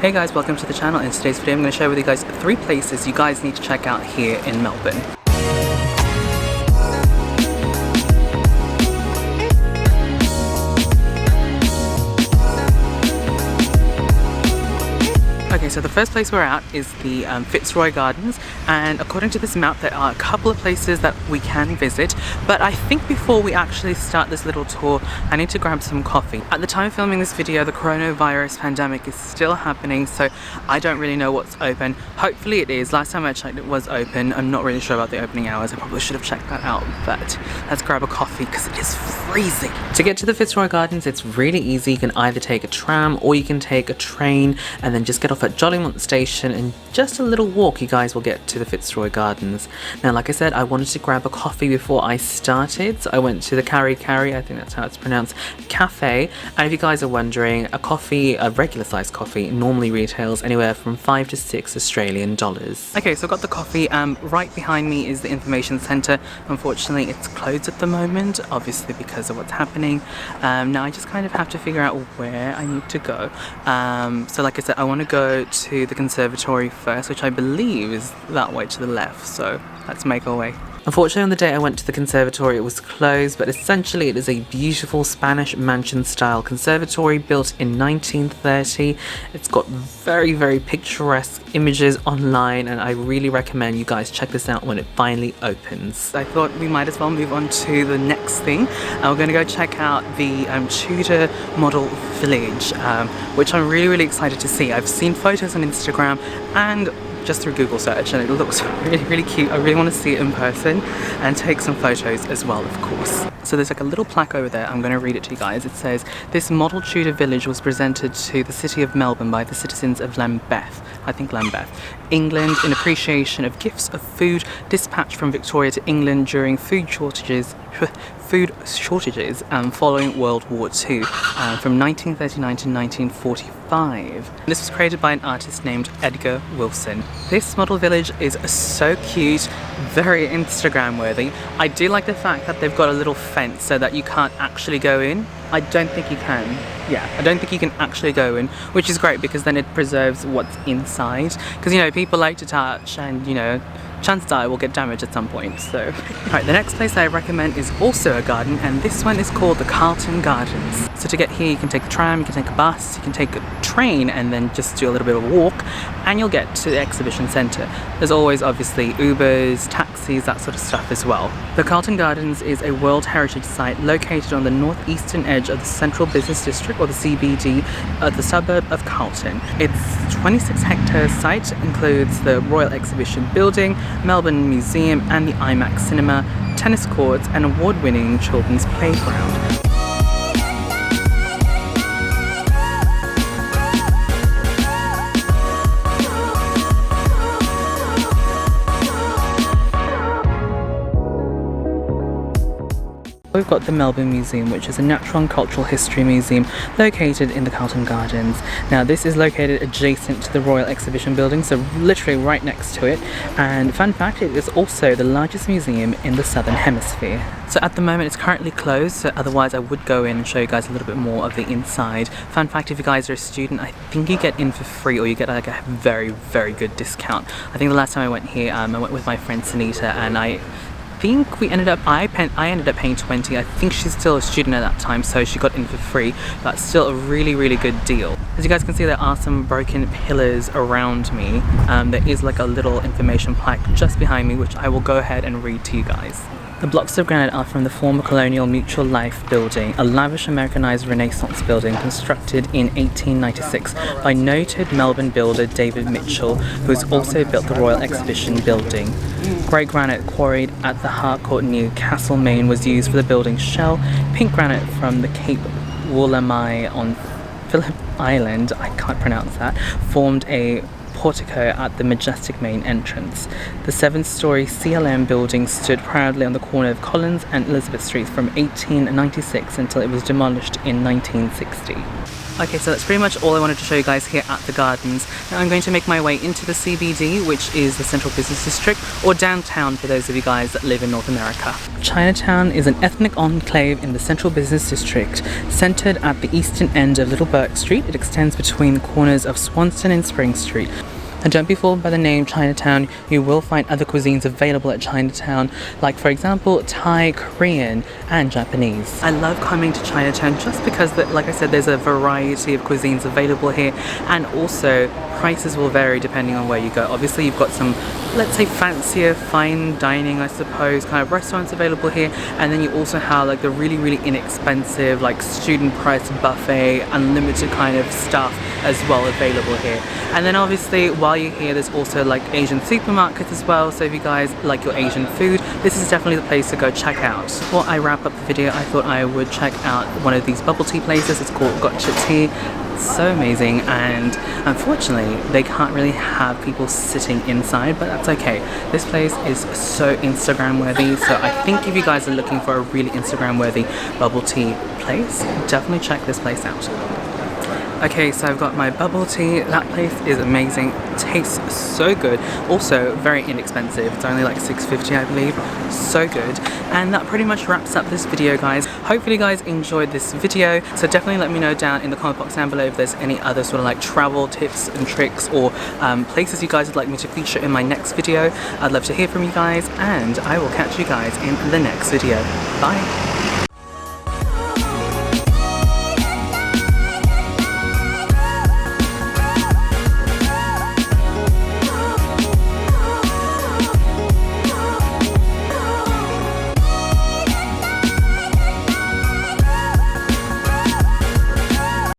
Hey guys, welcome to the channel. In today's video I'm going to share with you guys 3 places you guys need to check out here in Melbourne. Okay, so the first place we're at is the Fitzroy Gardens, and according to this map there are a couple of places that we can visit, but I think before we actually start this little tour I need to grab some coffee. At the time of filming this video the coronavirus pandemic is still happening, so I don't really know what's open. Hopefully it is. Last time I checked it was open. I'm not really sure about the opening hours. I probably should have checked that out, but let's grab a coffee because it is freezing. To get to the Fitzroy Gardens it's really easy. You can either take a tram or you can take a train and then just get off at Jolimont Station, and just a little walk you guys will get to the Fitzroy Gardens. Now like I said, I wanted to grab a coffee before I started, so I went to the Karekare, I think that's how it's pronounced, Cafe. And if you guys are wondering, a coffee, a regular sized coffee, normally retails anywhere from 5 to 6 Australian dollars. Okay, so I've got the coffee. Right behind me is the information centre. Unfortunately it's closed at the moment, obviously because of what's happening. Now I just kind of have to figure out where I need to go. So like I said, I want to go to the Conservatory first, which I believe is that way to the left, so let's make our way. Unfortunately on the day I went to the conservatory it was closed, but essentially it is a beautiful Spanish mansion style conservatory built in 1930. It's got very picturesque images online and I really recommend you guys check this out when it finally opens. I thought we might as well move on to the next thing. We're going to go check out the Tudor model village, which I'm really excited to see. I've seen photos on Instagram and just through Google search and it looks really cute. I really want to see it in person and take some photos as well, of course. So there's like a little plaque over there. I'm going to read it to you guys. It says, "This model Tudor village was presented to the city of Melbourne by the citizens of Lambeth, England, in appreciation of gifts of food dispatched from Victoria to England during food shortages following World War II from 1939 to 1945. This was created by an artist named Edgar Wilson. This model village is so cute, very Instagram worthy. I do like the fact that they've got a little fence so that you can't actually go in. I don't think you can. Yeah, I don't think you can actually go in, which is great because then it preserves what's inside. Because, you know, people like to touch and, you know, chances are it will get damaged at some point, so. Alright, the next place I recommend is also a garden, and this one is called the Carlton Gardens. So to get here you can take the tram, you can take a bus, you can take a train and then just do a little bit of a walk and you'll get to the exhibition centre. There's always obviously Ubers, taxis, that sort of stuff as well. The Carlton Gardens is a World Heritage Site located on the northeastern edge of the Central Business District, or the CBD, of the suburb of Carlton. Its 26 hectare site includes the Royal Exhibition Building, Melbourne Museum and the IMAX Cinema, tennis courts and award-winning children's playground. We've got the Melbourne Museum, which is a natural and cultural history museum located in the Carlton Gardens. Now this is located adjacent to the Royal Exhibition Building, so literally right next to it. And fun fact, it is also the largest museum in the Southern Hemisphere. So at the moment it's currently closed, so otherwise I would go in and show you guys a little bit more of the inside. Fun fact, if you guys are a student, I think you get in for free or you get like a very good discount. I think the last time I went here, I went with my friend Sunita and I think we ended up, I ended up paying 20. I think she's still a student at that time, so she got in for free, but still a really good deal. As you guys can see, there are some broken pillars around me. There is like a little information plaque just behind me, which I will go ahead and read to you guys. The blocks of granite are from the former colonial Mutual Life building, a lavish Americanized Renaissance building constructed in 1896 by noted Melbourne builder David Mitchell, who has also built the Royal Exhibition Building. Grey granite quarried at the Harcourt near Castlemaine was used for the building's shell. Pink granite from the Cape Woolamai on Phillip Island, I can't pronounce that, formed a portico at the majestic main entrance. The 7-storey CLM building stood proudly on the corner of Collins and Elizabeth Streets from 1896 until it was demolished in 1960. Okay, so that's pretty much all I wanted to show you guys here at the gardens. Now I'm going to make my way into the CBD, which is the Central Business District, or downtown for those of you guys that live in North America. Chinatown is an ethnic enclave in the Central Business District. Centered at the eastern end of Little Burke Street, it extends between corners of Swanston and Spring Street. And don't be fooled by the name Chinatown. You will find other cuisines available at Chinatown, like for example Thai, Korean and Japanese. I love coming to Chinatown just because, like I said, there's a variety of cuisines available here, and also prices will vary depending on where you go. Obviously you've got some, let's say, fancier fine dining, I suppose, kind of restaurants available here, and then you also have like the really inexpensive like student price buffet, unlimited kind of stuff as well available here. And then obviously while you're here, there's also like Asian supermarkets as well, so if you guys like your Asian food, this is definitely the place to go check out. Before I wrap up the video, I thought I would check out one of these bubble tea places. It's called Gotcha Tea. It's so amazing, and unfortunately they can't really have people sitting inside, but that's okay. This place is so Instagram worthy, so I think if you guys are looking for a really Instagram worthy bubble tea place, definitely check this place out. Okay, so I've got my bubble tea. That place is amazing. It tastes so good. Also very inexpensive. It's only like $6.50, I believe. So good. And that pretty much wraps up this video, guys. Hopefully you guys enjoyed this video. So definitely let me know down in the comment box down below if there's any other sort of like travel tips and tricks, or places you guys would like me to feature in my next video. I'd love to hear from you guys, and I will catch you guys in the next video. Bye.